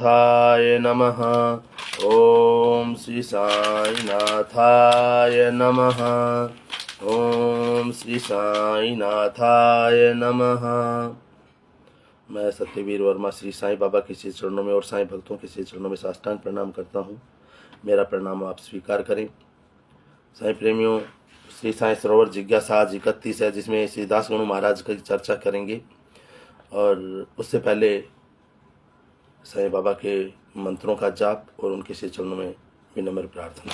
नाथाय नमः। ओम श्री साई नाथाय नमः। ओम श्री साई नाथाय नमः। मैं सत्यवीर वर्मा श्री साईं बाबा के श्री चरणों में और साईं भक्तों के श्री चरणों में साष्टांग प्रणाम करता हूँ। मेरा प्रणाम आप स्वीकार करें। साईं प्रेमियों, श्री साईं सरोवर जिज्ञासा आज 31 है, जिसमें श्री दास गणु महाराज की चर्चा करेंगे। और उससे पहले साईं बाबा के मंत्रों का जाप और उनके श्री चरणों में विनम्र प्रार्थना।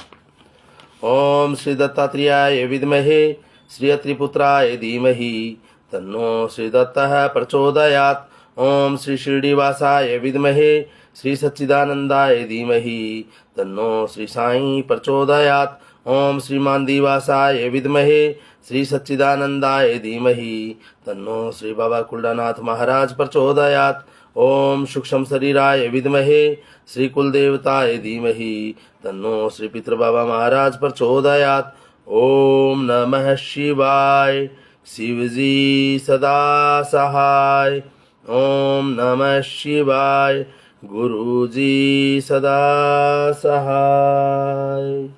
ओम श्री दत्तात्रेयाय विद्महे श्री त्रिपुत्राय धीमहि तन्नो श्री दत्तः प्रचोदयात्। ओम श्री शिरडीवासाय विद्महे श्री सच्चिदानंदाय धीमहि तन्नो श्री साईं प्रचोदयात्। ओम श्री मानदीवासाय विद्महे श्री सच्चिदानंदाय धीमहि तन्नो श्री बाबा कुलडानाथ महाराज प्रचोदयात्। ओम सूक्ष्म शरीराय विद्महे श्री कुलदेवताय धीमहि तन्नो श्री पितृबाबा महाराज प्रचोदयात्। ओम नमः शिवाय शिवजी सदा सहाय। ओम नमः शिवाय गुरुजी सदा सहाय।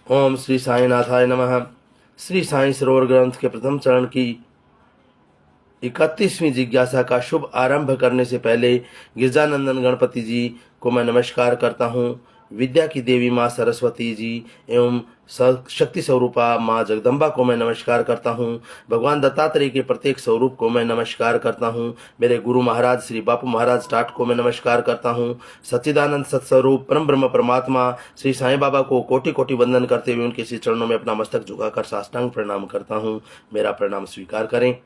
ओम श्री साई नाथाय नमः। श्री साई सरोवर ग्रंथ के प्रथम चरण की 31वीं जिज्ञासा का शुभ आरंभ करने से पहले गिरजानंदन गणपति जी को मैं नमस्कार करता हूँ। विद्या की देवी माँ सरस्वती जी एवं शक्ति स्वरूपा माँ जगदम्बा को मैं नमस्कार करता हूँ। भगवान दत्तात्रेय के प्रत्येक स्वरूप को मैं नमस्कार करता हूँ। मेरे गुरु महाराज श्री बापू महाराज टाट को मैं नमस्कार करता हूँ। सच्चिदानंद सत्स्वरूप परम ब्रह्म परमात्मा श्री साईं बाबा को कोटि कोटि वंदन करते हुए उनके श्री चरणों में अपना मस्तक झुकाकर साष्टांग प्रणाम करता हूँ। मेरा प्रणाम स्वीकार करें।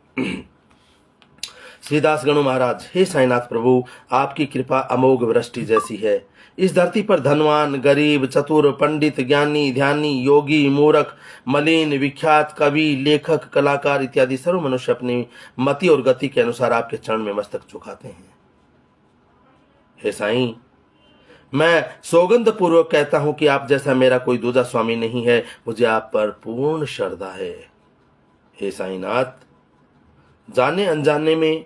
श्रीदास गणु महाराज, हे साईनाथ प्रभु, आपकी कृपा अमोघ वृष्टि जैसी है। इस धरती पर धनवान, गरीब, चतुर, पंडित, ज्ञानी, ध्यानी, योगी, मूर्ख, मलिन, विख्यात, कवि, लेखक, कलाकार इत्यादि सर्व मनुष्य अपनी मति और गति के अनुसार आपके चरण में मस्तक झुकाते हैं। हे साईं, मैं सौगंध पूर्वक कहता हूं कि आप जैसा मेरा कोई दूजा स्वामी नहीं है। मुझे आप पर पूर्ण श्रद्धा है। हे साईनाथ, जाने अनजाने में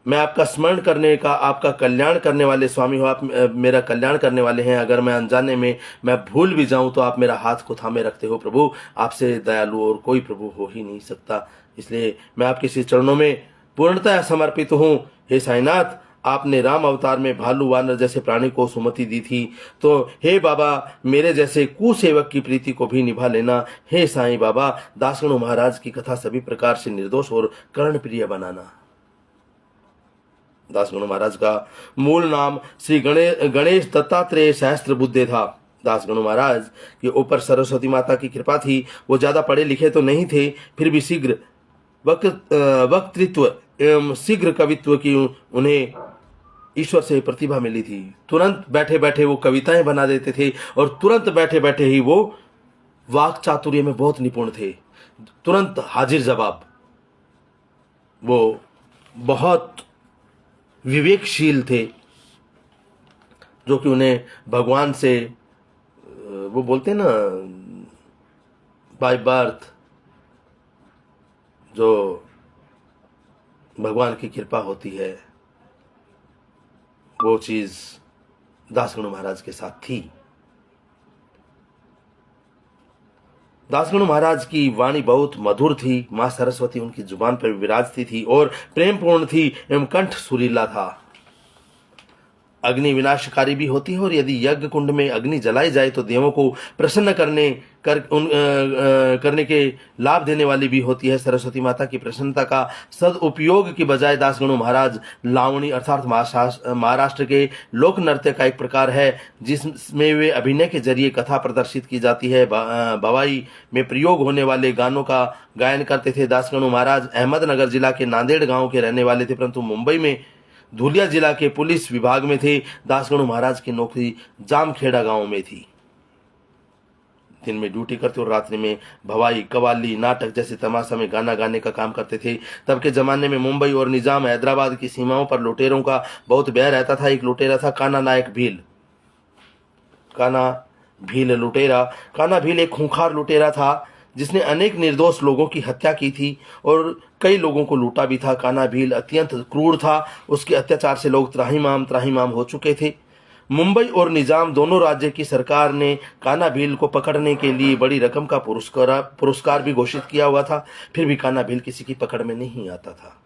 मैं आपका स्मरण करने का, आपका कल्याण करने वाले स्वामी हो। आप मेरा कल्याण करने वाले हैं। अगर मैं अनजाने में मैं भूल भी जाऊं तो आप मेरा हाथ को थामे रखते हो। प्रभु, आपसे दयालु और कोई प्रभु हो ही नहीं सकता। इसलिए मैं आपके श्री चरणों में पूर्णतः समर्पित हूं। हे साईनाथ, आपने राम अवतार में भालू वानर जैसे प्राणी को सुमति दी थी, तो हे बाबा, मेरे जैसे कुसेवक की प्रीति को भी निभा लेना। हे साईं बाबा, दासगणु महाराज की कथा सभी प्रकार से निर्दोष और कर्णप्रिय बनाना। दासगणु महाराज का मूल नाम श्री गणेश दत्तात्रेय सहस्त्र बुद्धे था। दासगणु महाराज के ऊपर सरस्वती माता की कृपा थी। वो ज्यादा पढ़े लिखे तो नहीं थे, फिर भी शीघ्र वक्तृत्व एवं शीघ्र कवित्व की उन्हें ईश्वर से प्रतिभा मिली थी। तुरंत बैठे बैठे वो कविताएं बना देते थे और तुरंत बैठे बैठे ही वो वाक चातुर्य में बहुत निपुण थे। तुरंत हाजिर जवाब। वो बहुत विवेकशील थे, जो कि उन्हें भगवान से, वो बोलते हैं ना, बाय बर्थ जो भगवान की कृपा होती है, वो चीज दासगणु महाराज के साथ थी। दासगणु महाराज की वाणी बहुत मधुर थी। मां सरस्वती उनकी जुबान पर विराजती थी और प्रेमपूर्ण थी एवं कंठ सुरीला था। अग्नि विनाशकारी भी होती है और यदि यज्ञ कुंड में अग्नि जलाई जाए तो देवों को प्रसन्न करने के लाभ देने वाली भी होती है। सरस्वती माता की प्रसन्नता का सदुपयोग की बजाय दासगणु महाराज लावणी अर्थात महाराष्ट्र के लोक नृत्य का एक प्रकार है, जिसमें वे अभिनय के जरिए कथा प्रदर्शित की जाती है। बवाई में प्रयोग होने वाले गानों का गायन करते थे। दासगणु महाराज अहमदनगर जिला के नांदेड़ गांव के रहने वाले थे, परंतु मुंबई में धुलिया जिला के पुलिस विभाग में थे। दासगणु महाराज की नौकरी जामखेड़ा गांव में थी। दिन में ड्यूटी करते और रात्रि में भवाई, कवाली, नाटक जैसे तमाशा में गाना गाने का काम करते थे। तब के जमाने में मुंबई और निजाम हैदराबाद की सीमाओं पर लुटेरों का बहुत भय रहता था। एक लुटेरा था काना नायक भील। काना भील लुटेरा। काना भील एक खूंखार लुटेरा था जिसने अनेक निर्दोष लोगों की हत्या की थी और कई लोगों को लूटा भी था। कान्हा भील अत्यंत क्रूर था, उसके अत्याचार से लोग त्राहिमाम हो चुके थे। मुंबई और निजाम दोनों राज्य की सरकार ने कान्हा भील को पकड़ने के लिए बड़ी रकम का पुरस्कार भी घोषित किया हुआ था, फिर भी कान्हा भील किसी की पकड़ में नहीं आता था।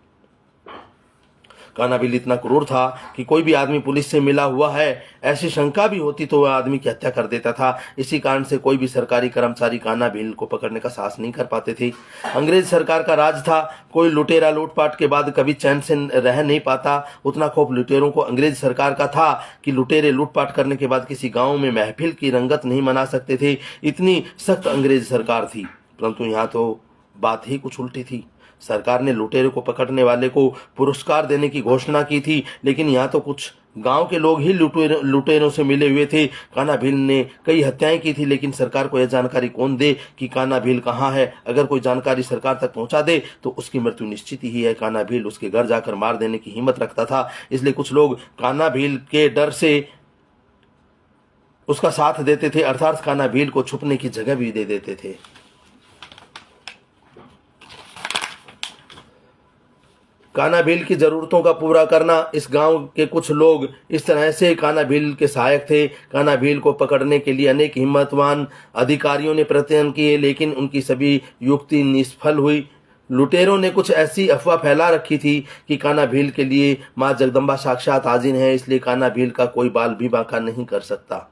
कान्हा भील इतना क्रूर था कि कोई भी आदमी पुलिस से मिला हुआ है ऐसी शंका भी होती तो वह आदमी की हत्या कर देता था। इसी कारण से कोई भी सरकारी कर्मचारी कान्हा भील को पकड़ने का साहस नहीं कर पाते थे। अंग्रेज सरकार का राज था, कोई लुटेरा लूटपाट के बाद कभी चैन से रह नहीं पाता। उतना खौफ लुटेरों को अंग्रेज सरकार का था कि लुटेरे लूटपाट करने के बाद किसी गाँव में महफिल की रंगत नहीं मना सकते थे, इतनी सख्त अंग्रेज सरकार थी। परंतु यहाँ तो बात ही कुछ उल्टी थी। सरकार ने लुटेरे को पकड़ने वाले को पुरस्कार देने की घोषणा की थी, लेकिन यहाँ तो कुछ गांव के लोग ही लुटेरों से मिले हुए थे। कान्हा भील ने कई हत्याएं की थी, लेकिन सरकार को यह जानकारी कौन दे कि कान्हा भील कहाँ है। अगर कोई जानकारी सरकार तक पहुंचा दे तो उसकी मृत्यु निश्चित ही है। कान्हा भील उसके घर जाकर मार देने की हिम्मत रखता था, इसलिए कुछ लोग कान्हा भील के डर से उसका साथ देते थे, अर्थात कान्हा भील को छुपने की जगह भी दे देते थे। कान्हा भील की जरूरतों का पूरा करना, इस गांव के कुछ लोग इस तरह से कान्हा भील के सहायक थे। कान्हा भील को पकड़ने के लिए अनेक हिम्मतवान अधिकारियों ने प्रयत्न किए, लेकिन उनकी सभी युक्ति निष्फल हुई। लुटेरों ने कुछ ऐसी अफवाह फैला रखी थी कि कान्हा भील के लिए मां जगदम्बा साक्षात हाजिर है, इसलिए कान्हा भील का कोई बाल भी बांका नहीं कर सकता।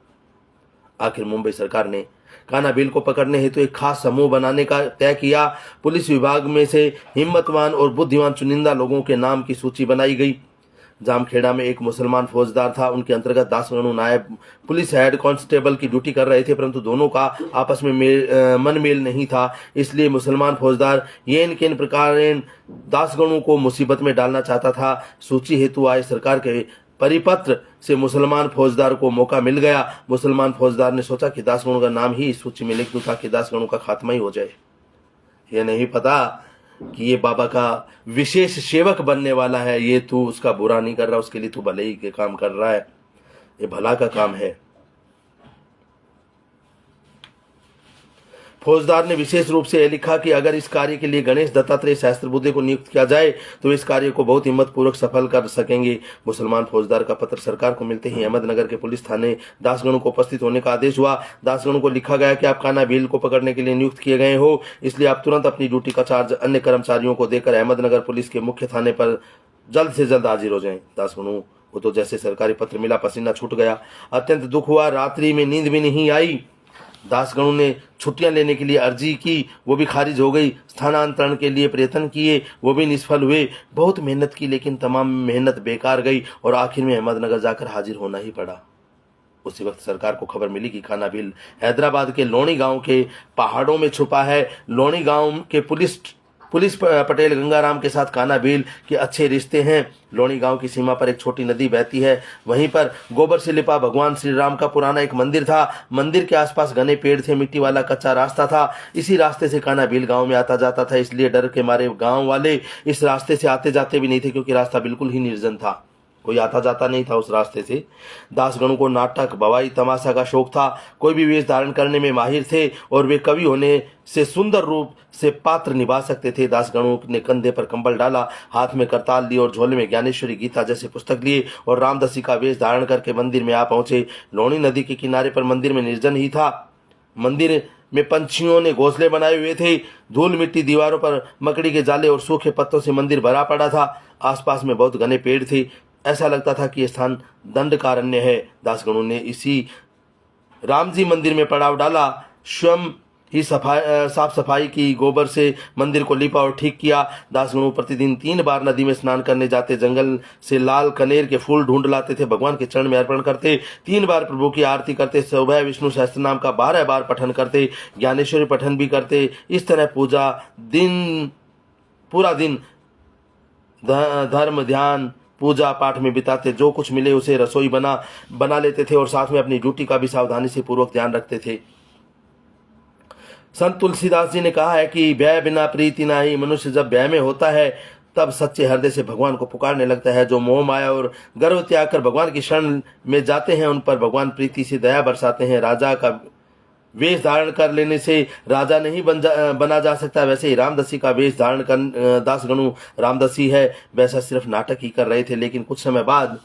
आखिर मुंबई सरकार ने कान्हा भील को पकड़ने हेतु एक खास समूह बनाने का तय किया। पुलिस विभाग में से हिम्मतवान और बुद्धिमान चुनिंदा लोगों के नाम की सूची बनाई गई। जामखेड़ा में एक मुसलमान फौजदार था, उनके अंतर्गत दासगणु नायब पुलिस हेड कांस्टेबल की ड्यूटी कर रहे थे, परंतु दोनों का आपस में मनमेल नहीं था। इसलिए मुसलमान फौजदार येन केन प्रकार दासगणु को मुसीबत में डालना चाहता था। सूची हेतु आए सरकार के परिपत्र से मुसलमान फौजदार को मौका मिल गया। मुसलमान फौजदार ने सोचा कि दासगणु का नाम ही इस सूची में लिख दूं ताकि दासगणु का खात्मा ही हो जाए। यह नहीं पता कि ये बाबा का विशेष सेवक बनने वाला है। ये तू उसका बुरा नहीं कर रहा, उसके लिए तू भले ही के काम कर रहा है, ये भला का काम है। फौजदार ने विशेष रूप से यह लिखा कि अगर इस कार्य के लिए गणेश दत्तात्रेय सहस्त्रबुद्धे को नियुक्त किया जाए तो इस कार्य को बहुत हिम्मत पूर्वक सफल कर सकेंगे। मुसलमान फौजदार का पत्र सरकार को मिलते ही अहमदनगर के पुलिस थाने दासगणु को उपस्थित होने का आदेश हुआ। दासगणु को लिखा गया कि आप कान्हा भील को पकड़ने के लिए नियुक्त किए गए हो, इसलिए आप तुरंत अपनी ड्यूटी का चार्ज अन्य कर्मचारियों को देकर अहमदनगर पुलिस के मुख्य थाने पर जल्द से जल्द हाजिर हो जाएं। दासगणु को तो जैसे सरकारी पत्र मिला पसीना छूट गया, अत्यंत दुख हुआ, रात्रि में नींद भी नहीं आई। दासगणु ने छुट्टियां लेने के लिए अर्जी की, वो भी खारिज हो गई। स्थानांतरण के लिए प्रयत्न किए, वो भी निष्फल हुए। बहुत मेहनत की, लेकिन तमाम मेहनत बेकार गई और आखिर में अहमदनगर जाकर हाजिर होना ही पड़ा। उसी वक्त सरकार को खबर मिली कि कान्हा भील हैदराबाद के लोणी गांव के पहाड़ों में छुपा है। लोणी गांव के पुलिस पटेल गंगाराम के साथ कान्हा भील के अच्छे रिश्ते हैं। लोणी गांव की सीमा पर एक छोटी नदी बहती है, वहीं पर गोबर से लिपा भगवान श्री राम का पुराना एक मंदिर था। मंदिर के आसपास घने पेड़ थे, मिट्टी वाला कच्चा रास्ता था। इसी रास्ते से कान्हा भील गांव में आता जाता था, इसलिए डर के मारे गांव वाले इस रास्ते से आते जाते भी नहीं थे, क्योंकि रास्ता बिल्कुल ही निर्जन था, कोई आता जाता नहीं था उस रास्ते से। दासगणु को नाटक बवाई तमाशा का शौक था, कोई भी वेश धारण करने में माहिर थे और वे कवि होने से सुंदर रूप से पात्र निभा सकते थे। दासगणु ने कंधे पर कंबल डाला, हाथ में करताल ली और झोले में ज्ञानेश्वरी गीता जैसे पुस्तक लिए और रामदासी का वेश धारण करके मंदिर में आ पहुंचे। लोणी नदी के किनारे पर मंदिर में निर्जन ही था। मंदिर में पंछियों ने घोंसले बनाए हुए थे। धूल मिट्टी दीवारों पर मकड़ी के जाले और सूखे पत्तों से मंदिर भरा पड़ा था। आसपास में बहुत घने पेड़ थे, ऐसा लगता था कि यह स्थान दंडकारण्य है। दासगणु ने इसी रामजी मंदिर में पड़ाव डाला, स्वयं ही साफ सफाई की, गोबर से मंदिर को लिपा और ठीक किया। दासगणु प्रतिदिन 3 बार नदी में स्नान करने जाते, जंगल से लाल कनेर के फूल ढूंढ लाते थे, भगवान के चरण में अर्पण करते, 3 बार प्रभु की आरती करते, सुबह विष्णु सहस्त्र नाम का 12 बार पठन करते, ज्ञानेश्वरी पठन भी करते। इस तरह पूरा दिन धर्म ध्यान पूजा पाठ में बिताते। जो कुछ मिले उसे रसोई बना लेते थे और साथ में अपनी ड्यूटी का भी सावधानी से पूर्वक ध्यान रखते थे। संत तुलसीदास जी ने कहा है कि भय बिना प्रीति नाही, मनुष्य जब भय में होता है तब सच्चे हृदय से भगवान को पुकारने लगता है। जो मोह माया और गर्व त्याग कर भगवान की शरण में जाते हैं, उन पर भगवान प्रीति से दया बरसाते हैं। वेश धारण कर लेने से राजा नहीं बना जा सकता, वैसे ही रामदासी का वेश धारण कर दासगणु रामदासी है वैसा सिर्फ नाटक ही कर रहे थे। लेकिन कुछ समय बाद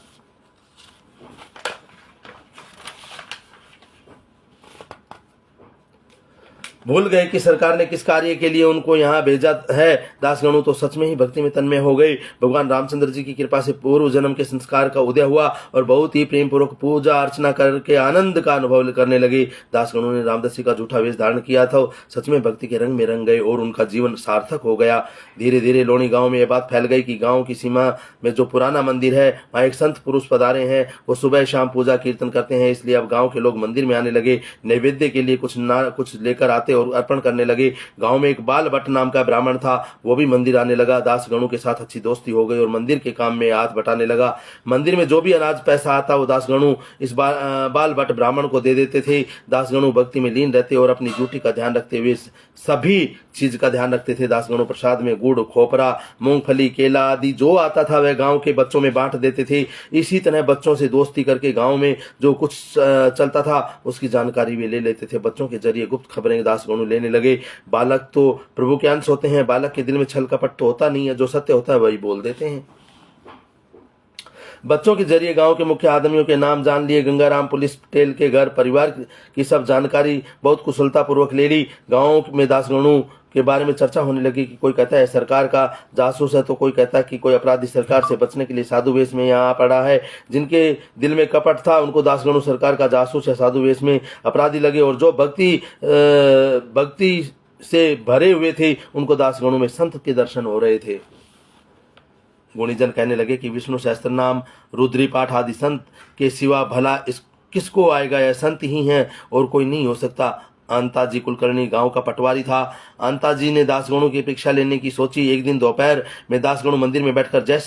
भूल गए कि सरकार ने किस कार्य के लिए उनको यहाँ भेजा है। दासगणु तो सच में ही भक्ति में तन्मय हो गए। भगवान रामचंद्र जी की कृपा से पूर्व जन्म के संस्कार का उदय हुआ और बहुत ही प्रेम पूर्वक पूजा अर्चना करके आनंद का अनुभव करने लगे। दासगणु ने रामदासी का झूठा वेश धारण किया था, सच में भक्ति के रंग में रंग गए और उनका जीवन सार्थक हो गया। धीरे धीरे लोणी गाँव में यह बात फैल गई कि गाँव की सीमा में जो पुराना मंदिर है वहाँ एक संत पुरुष पधारे हैं। वो सुबह शाम पूजा कीर्तन करते हैं, इसलिए अब गाँव के लोग मंदिर में आने लगे। नैवेद्य के लिए कुछ लेकर आते और अर्पण करने लगे। गांव में एक बाल भट्ट नाम का ब्राह्मण था, वो भी मंदिर आने लगा। दासगणु के साथ अच्छी दोस्ती हो गई और मंदिर के काम में हाथ बटाने लगा। मंदिर में जो भी अनाज पैसा आता वो दासगणु इस बाल भट्ट ब्राह्मण को दे देते थे। दासगणु भक्ति में लीन रहते और अपनी ड्यूटी का ध्यान रखते हुए सभी चीज का ध्यान रखते थे। दासगणु प्रसाद में गुड़, खोपरा, मूंगफली, केला आदि जो आता था वह गांव के बच्चों में बांट देते थे। इसी तरह बच्चों से दोस्ती करके गांव में जो कुछ चलता था उसकी जानकारी भी ले लेते थे। बच्चों के जरिए गुप्त खबरें दासगणु लेने लगे। बालक तो प्रभु के अंश होते हैं, बालक के दिल में छल कपट तो होता नहीं है, जो सत्य होता है वही बोल देते हैं। बच्चों के जरिए गांव के मुख्य आदमियों के नाम जान लिए। गंगाराम पुलिस पटेल के घर परिवार की सब जानकारी बहुत कुशलता पूर्वक ले ली। गांव में दासगणु के बारे में चर्चा होने लगी कि कोई कहता है सरकार का जासूस है, तो कोई कहता है कि कोई अपराधी सरकार से बचने के लिए साधु वेश में यहाँ पड़ा है। जिनके दिल में कपट था उनको दासगणु सरकार का जासूस या साधु वेश में अपराधी लगे, और जो भक्ति से भरे हुए थे उनको दासगणु में संत के दर्शन हो रहे थे। गुणीजन कहने लगे कि विष्णु सहस्त्र नाम, रुद्री पाठ आदि संत के सिवा भला किसको आएगा, यह संत ही हैं और कोई नहीं हो सकता। अंताजी कुलकर्णी गांव का पटवारी था। अंताजी ने दासगणु की परीक्षा लेने की सोची। एक दिन दोपहर में दासगणु मंदिर में बैठकर जय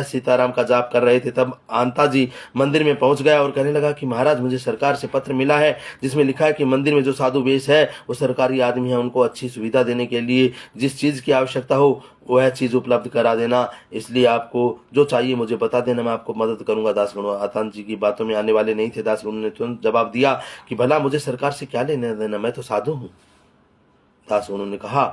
सीताराम का जाप कर रहे थे। तब अंताजी मंदिर में पहुंच गया और कहने लगा कि महाराज, मुझे सरकार से पत्र मिला है जिसमें लिखा है कि मंदिर में जो साधु वेश है वो सरकारी आदमी है, उनको अच्छी सुविधा देने के लिए जिस चीज की आवश्यकता हो वह चीज उपलब्ध करा देना। इसलिए आपको जो चाहिए मुझे बता देना, मैं आपको मदद करूंगा। दासगणु आतान जी की बातों में आने वाले नहीं थे। दासगणु ने तुरंत जवाब दिया कि भला मुझे सरकार से क्या लेना देना, मैं तो साधु हूँ। दासगणु ने कहा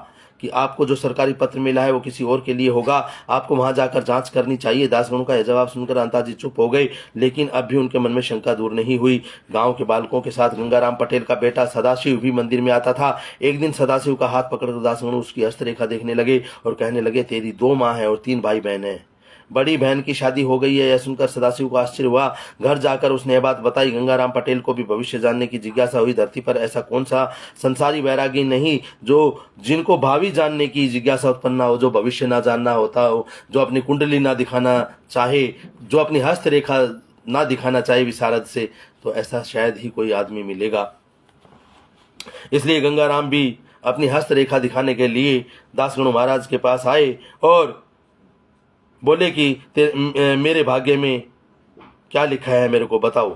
कि आपको जो सरकारी पत्र मिला है वो किसी और के लिए होगा, आपको वहां जाकर जांच करनी चाहिए। दासगणु का यह जवाब सुनकर अंताजी चुप हो गए, लेकिन अब भी उनके मन में शंका दूर नहीं हुई। गांव के बालकों के साथ गंगाराम पटेल का बेटा सदाशिव भी मंदिर में आता था। एक दिन सदाशिव का हाथ पकड़कर दासगणु उसकी हस्तरेखा देखने लगे और कहने लगे, तेरी 2 माँ है और 3 भाई बहन है। बड़ी बहन की शादी हो गई है। यह सुनकर सदाशिव को आश्चर्य हुआ। घर जाकर उसने यह बात बताई। गंगाराम पटेल को भी भविष्य जानने की जिज्ञासा हुई। धरती पर ऐसा कौन सा संसारी वैरागी नहीं जिनको भावी जानने की जिज्ञासा उत्पन्न हो, जो भविष्य ना जानना होता हो, जो अपनी कुंडली ना दिखाना चाहे, जो अपनी हस्तरेखा ना दिखाना चाहे विशारद से, तो ऐसा शायद ही कोई आदमी मिलेगा। इसलिए गंगाराम भी अपनी हस्तरेखा दिखाने के लिए दासगणु महाराज के पास आए और बोले कि मेरे भाग्य में क्या लिखा है, मेरे को बताओ।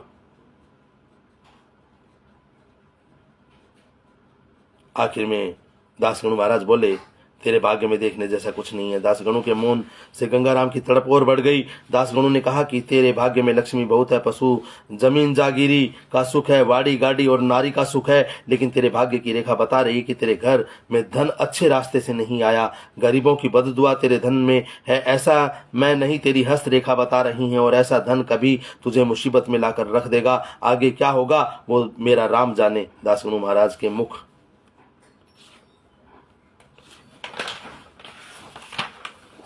आखिर में दासगणु महाराज बोले, तेरे भाग्य में देखने जैसा कुछ नहीं है। दासगणु के मौन से गंगाराम की तड़प और बढ़ गई। दासगणु ने कहा कि तेरे भाग्य में लक्ष्मी बहुत है, पशु जमीन जागीरी का सुख है, वाड़ी गाड़ी और नारी का सुख है, लेकिन तेरे भाग्य की रेखा बता रही कि तेरे घर में धन अच्छे रास्ते से नहीं आया। गरीबों की बददुआ तेरे धन में है, ऐसा मैं नहीं, तेरी हस्त रेखा बता रही है, और ऐसा धन कभी तुझे मुसीबत में लाकर रख देगा। आगे क्या होगा वो मेरा राम जाने। दासगणु महाराज के मुख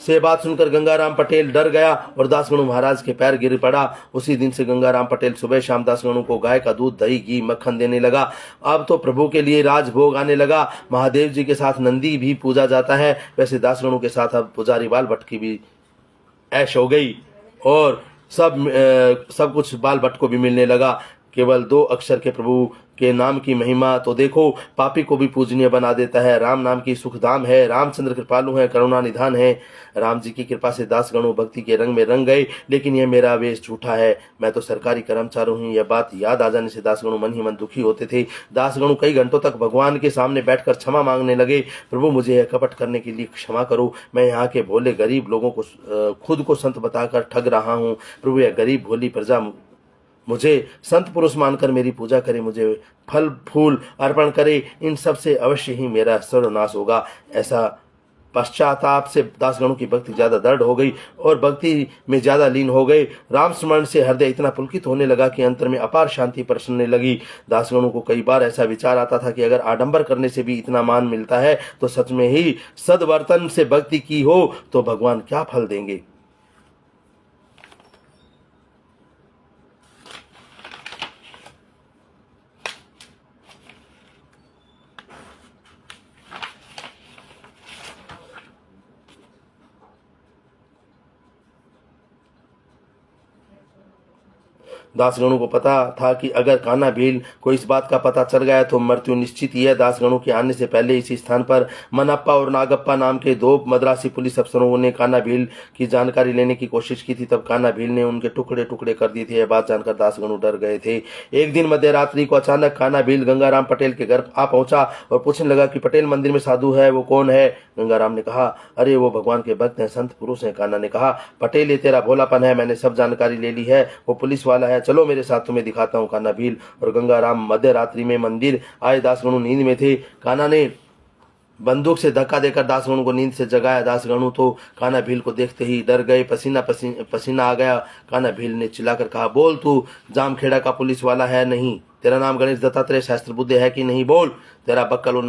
से बात सुनकर गंगाराम पटेल डर गया और दासगणु महाराज के पैर गिर पड़ा। उसी दिन से गंगाराम पटेल सुबह शाम दासगणु को गाय का दूध, दही, घी, मक्खन देने लगा। अब तो प्रभु के लिए राजभोग आने लगा। महादेव जी के साथ नंदी भी पूजा जाता है। वैसे दासगणु के साथ अब पुजारी बाल भट्ट की भी ऐश हो गई और सब कुछ बाल भट्ट को भी मिलने लगा। केवल 2 अक्षर के प्रभु के नाम की महिमा तो देखो, पापी को भी पूजनीय बना देता है। राम नाम की सुखधाम है, रामचंद्र कृपालु है, करुणा निधान है। राम जी की कृपा से दासगणु भक्ति के रंग में रंग गए, लेकिन यह मेरा वेश झूठा है, मैं तो सरकारी कर्मचारी हूँ। यह बात याद आ जाने से दासगणु मन ही मन दुखी होते थे। दासगणु कई घंटों तक भगवान के सामने बैठकर क्षमा मांगने लगे। प्रभु, मुझे यह कपट करने के लिए क्षमा करो। मैं यहाँ के भोले गरीब लोगों को खुद को संत बताकर ठग रहा हूँ। प्रभु, यह गरीब भोली प्रजा मुझे संत पुरुष मानकर मेरी पूजा करे, मुझे फल फूल अर्पण करे, इन सब से अवश्य ही मेरा सर्वनाश होगा। ऐसा पश्चाताप से दासगणों की भक्ति ज्यादा दृढ़ हो गई और भक्ति में ज्यादा लीन हो गए। राम स्मरण से हृदय इतना पुलकित होने लगा कि अंतर में अपार शांति प्रसरने लगी। दासगणों को कई बार ऐसा विचार आता था कि अगर आडंबर करने से भी इतना मान मिलता है तो सच में ही सद्वर्तन से भक्ति की हो तो भगवान क्या फल देंगे। दासगणों को पता था कि अगर कान्हा भील को इस बात का पता चल गया तो मृत्यु निश्चित ही है। दासगणों के आने से पहले इसी स्थान पर मनप्पा और नागप्पा नाम के दो मद्रासी पुलिस अफसरों ने कान्हा भील की जानकारी लेने की कोशिश की थी। तब कान्हा भील ने उनके टुकड़े टुकड़े कर दिए थे। यह बात जानकर दासगणु डर गए थे। एक दिन मध्य रात्रि को अचानक कान्हा भील गंगाराम पटेल के घर आ पहुंचा और पूछने लगा कि पटेल मंदिर में साधु है, वो कौन है? गंगाराम ने कहा, अरे वो भगवान के भक्त हैं, संत पुरुष हैं। कान्हा ने कहा, पटेल ये तेरा भोलापन है, मैंने सब जानकारी ले ली है, वो पुलिस वाला है, चलो मेरे साथ तुम्हें दिखाता हूँ। कान्हा भील और गंगाराम मध्य रात्रि में मंदिर आए। दासगणु नींद में थे। कान्हा ने बंदूक से धक्का देकर दासगणु को नींद से जगाया। दासगणु तो कान्हा भील को देखते ही डर गए, पसीना आ गया। कान्हा भील ने चिल्लाकर कहा, बोल तू जामखेड़ा का पुलिस वाला है नहीं? तेरा नाम गणेश दत्तात्रेय शास्त्र बुद्धे है कि नहीं? बोल। तेरा बक्कल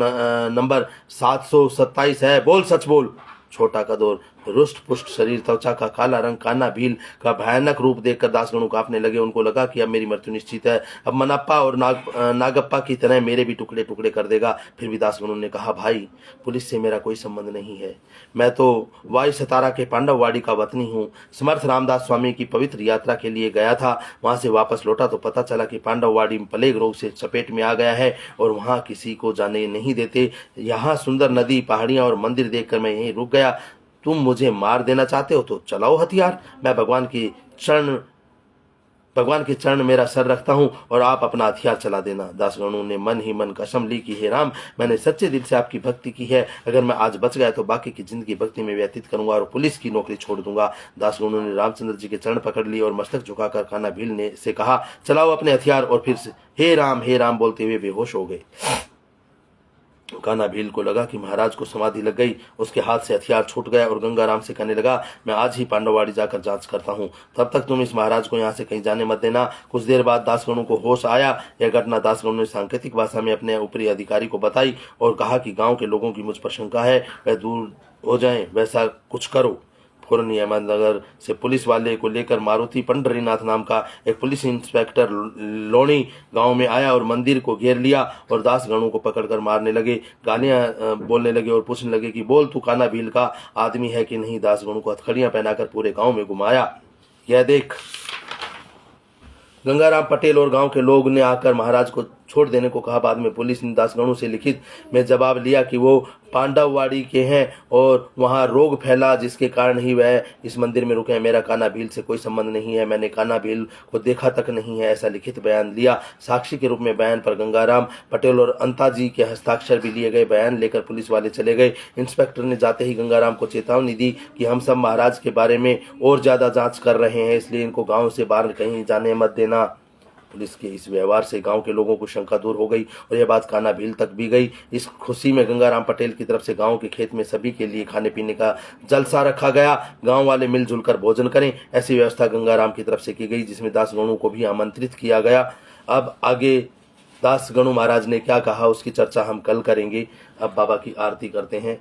नंबर 727 है, बोल, सच बोल। छोटा कदोर रुष्ट पुष्ट शरीर, त्वचा का काला रंग। कान्हा भील का भयानक रूप देखकर दासगणु कांपने लगे। उनको लगा कि अब मेरी मृत्यु निश्चित है, अब मनप्पा और नागप्पा की तरह मेरे भी टुकड़े टुकड़े कर देगा। फिर भी दासगणु ने कहा, भाई पुलिस से मेरा कोई संबंध नहीं है, मैं तो वायु सतारा के पांडववाड़ी का वतनी हूँ। समर्थ रामदास स्वामी की पवित्र यात्रा के लिए गया था, वहां से वापस लौटा तो पता चला कि पांडववाड़ी प्लेग रोग से चपेट में आ गया है और वहां किसी को जाने नहीं देते। यहाँ सुंदर नदी, पहाड़ियां और मंदिर देखकर मैं यहीं रुक गया। तुम मुझे मार देना चाहते हो तो चलाओ हथियार, मैं भगवान के चरण मेरा सर रखता हूं और आप अपना हथियार चला देना। दासगणु ने मन ही मन कसम ली कि हे राम, मैंने सच्चे दिल से आपकी भक्ति की है, अगर मैं आज बच गया तो बाकी की जिंदगी भक्ति में व्यतीत करूंगा और पुलिस की नौकरी छोड़ दूंगा। दासगणु ने रामचंद्र जी के चरण पकड़ लिए और मस्तक झुकाकर कान्हा भील ने से कहा, चलाओ अपने हथियार, और फिर से हे राम बोलते हुए बेहोश हो गए। कान्हा भील को लगा कि महाराज को समाधि लग गई। उसके हाथ से हथियार छूट गया और गंगाराम से कहने लगा, मैं आज ही पांडववाड़ी जाकर जांच करता हूँ, तब तक तुम इस महाराज को यहाँ से कहीं जाने मत देना। कुछ देर बाद दासगणु को होश आया। यह घटना दासगणु ने सांकेतिक भाषा में अपने ऊपरी अधिकारी को बताई और कहा कि गांव के लोगों की मुझ पर शंका है, वह दूर हो जाएं, वैसा कुछ करो। फौरन अहमदनगर से पुलिस वाले को लेकर मारुति पंडरीनाथ नाम का एक पुलिस इंस्पेक्टर लोणी गांव में आया और मंदिर को घेर लिया और दासगणु को पकड़कर मारने लगे। गालियां बोलने लगे और पूछने लगे कि बोल तू कान्हा भील का आदमी है कि नहीं। दासगणु को हथकड़ियां पहनाकर पूरे गांव में घुमाया। यह देख गंगाराम पटेल और गांव के लोग ने आकर महाराज को छोड़ देने को कहा। बाद में पुलिस ने दासगणु से लिखित में जवाब लिया कि वो पांडववाड़ी के हैं और वहां रोग फैला, जिसके कारण ही वह इस मंदिर में रुके हैं। मेरा कान्हा भील से कोई संबंध नहीं है, मैंने कान्हा भील को देखा तक नहीं है, ऐसा लिखित बयान लिया। साक्षी के रूप में बयान पर गंगाराम पटेल और अंताजी के हस्ताक्षर भी लिए गए। बयान लेकर पुलिस वाले चले गए। इंस्पेक्टर ने जाते ही गंगाराम को चेतावनी दी कि हम सब महाराज के बारे में और ज्यादा जांच कर रहे हैं, इसलिए इनको गाँव से बाहर कहीं जाने मत देना। पुलिस के इस व्यवहार से गांव के लोगों को शंका दूर हो गई और यह बात कान्हा भील तक भी गई। इस खुशी में गंगाराम पटेल की तरफ से गांव के खेत में सभी के लिए खाने पीने का जलसा रखा गया। गांव वाले मिलजुल कर भोजन करें, ऐसी व्यवस्था गंगाराम की तरफ से की गई, जिसमें दासगणु को भी आमंत्रित किया गया। अब आगे दासगणु महाराज ने क्या कहा उसकी चर्चा हम कल करेंगे। अब बाबा की आरती करते हैं।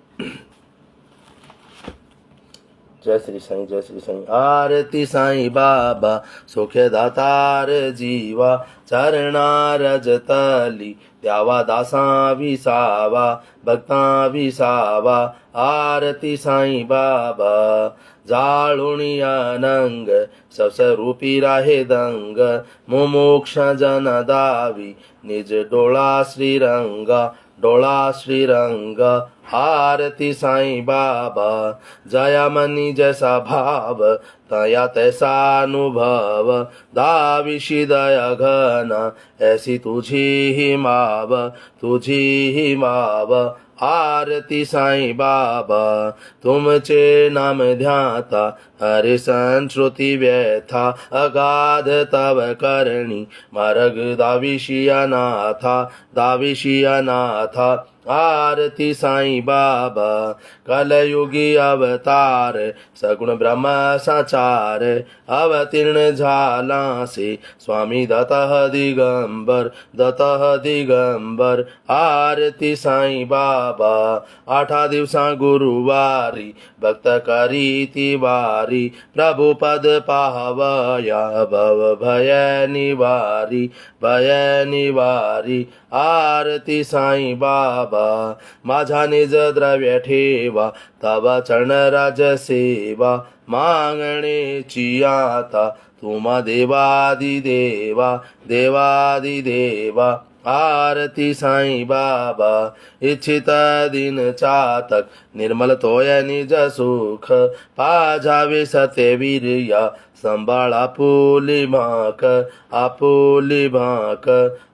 जय श्री साईं, जय श्री साईं। आरती साईं बाबा सुखे दातार जीवा, चरणा रज तली द्यावा दासा विसावा, भक्ता विसावा। आरती साईं बाबा जाळुनिया नंग, सवसरूपी राहे दंग, मुमुक्ष जन दावी निज डोळा श्रीरंग, डोळा श्रीरंग। आरती साईं बाबा। जया मनी जैसा भाव तया तैसा अनुभव। दाविशी दया घना ऐसी तुझी ही माव, तुझी ही माव। आरती साईं बाबा। तुमचे नाम ध्याता हरि संश्रुति व्यथा। अगाध तव करणी मार्ग दाविशी अनाथा, दाविशी अनाथा। आरती साईं बाबा। कलयुगी अवतार सगुण ब्रह्म साचार। अवतीर्ण झाला से स्वामी दत्तः दिगंबर, दत्तः दिगंबर। आरती साईं बाबा। 8 दिवसा गुरुवारी भक्त करीती वारी। प्रभु पद पावया भव भय निवारी, भय निवारी। आरती साईं बाबा। माझा निज द्रव्य ठेवा तव चरण राज सेवा। मागणेची आता तुम्हा देवादि देवा, देवादि देवा। आरती साईं बाबा। इच्छित दिन चातक निर्मल तोय निज सुख। पाजावे सत्यवीर्या संभाळ आपुली भाक, आपुली भाक।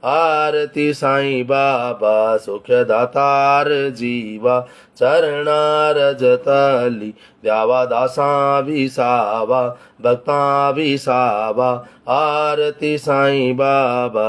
आरती साईं बाबा। सुखदातार जीवा चरणा रजतली द्यावा दासा विसावा, भक्ता विसावा। आरती साईं बाबा।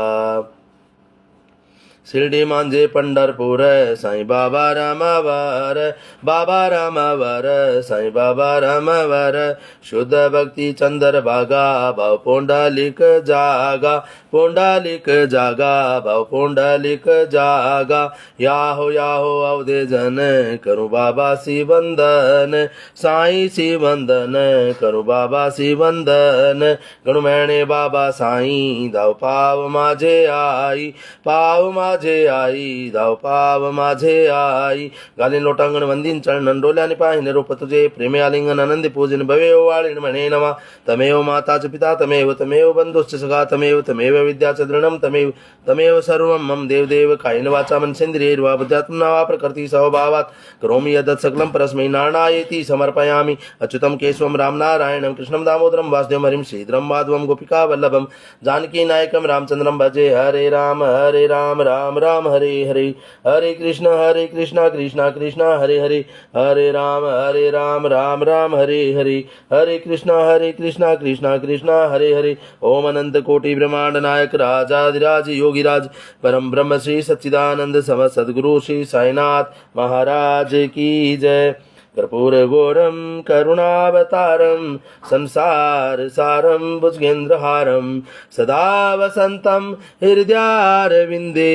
शिर्डी मांजे पंढरपूर साईं बाबा रामावर, बाबा रामावर साईं बाबा रामावर। शुद्ध भक्ती चंद्रभागा भाव पुंडलिक जागा, पुंडलिक जागा भाव पुंडलिक जागा। याहो अवधे जन करूं बाबा सी वंदन, साईं सी वंदन करूं बाबा सी वंदन। गणु मैणे बाबा साईं धाव पाव माझे आई, पाव माझे आई, धाव पाव माझे आई। घालीन लोटांगण वंदीन चरणन डोल्याने पाहिने रूप तुझे। प्रेमे आलिंगन आनंदी पूजन भवेव वाळीन म्हणे नमा। तमेव माताच पिता तमेव, तमेव बंधुश्च सखा तमेव, तमेव विद्याच दृढम तमेव, तमेव सर्वं मम देवदेव। कायेन वाचा मनसेन्द्रियैर्वा बुद्ध्यात्मना वा प्रकृति स्वभावात् करोमि यद्यत् सकलं परस्मै नारायणेति समर्पयामि। अच्युतं केशवं रामनारायणं कृष्णं दामोदरं वासुदेवं हरिं श्रीधरं माधवं गोपिका वल्लभं जानकी नायकं रामचंद्रं भजे। हरे राम राम राम हरे हरे। हरे कृष्ण कृष्ण कृष्ण हरे हरे। हरे राम राम राम हरे हरे। हरे कृष्ण कृष्ण कृष्ण हरे हरे। ओम अनंत कोटि ब्रह्मांड नायक राजाधिराज योगिराज परम ब्रह्म श्री सच्चिदानंद समस्त सद्गुरु श्री साईनाथ महाराज की जय। कर्पूर घोरम करुणावतारम संसार सारम भुजगेन्द्रहारम सदा वसंतम हृदयारविंदे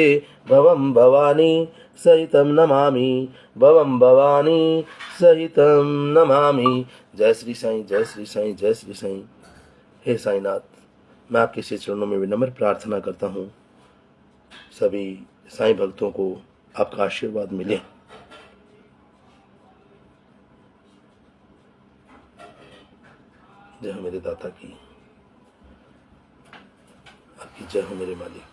भवं भवानी सहितं नमामि, भवं भवानी सहितं नमामि। जय श्री साईं, जय श्री साईं, जय श्री साईं। हे साईनाथ, मैं आपके श्री चरणों में विनम्र प्रार्थना करता हूँ सभी साईं भक्तों को आपका आशीर्वाद मिले। जय हो मेरे दाता की, आपकी जय हो मेरे मालिक।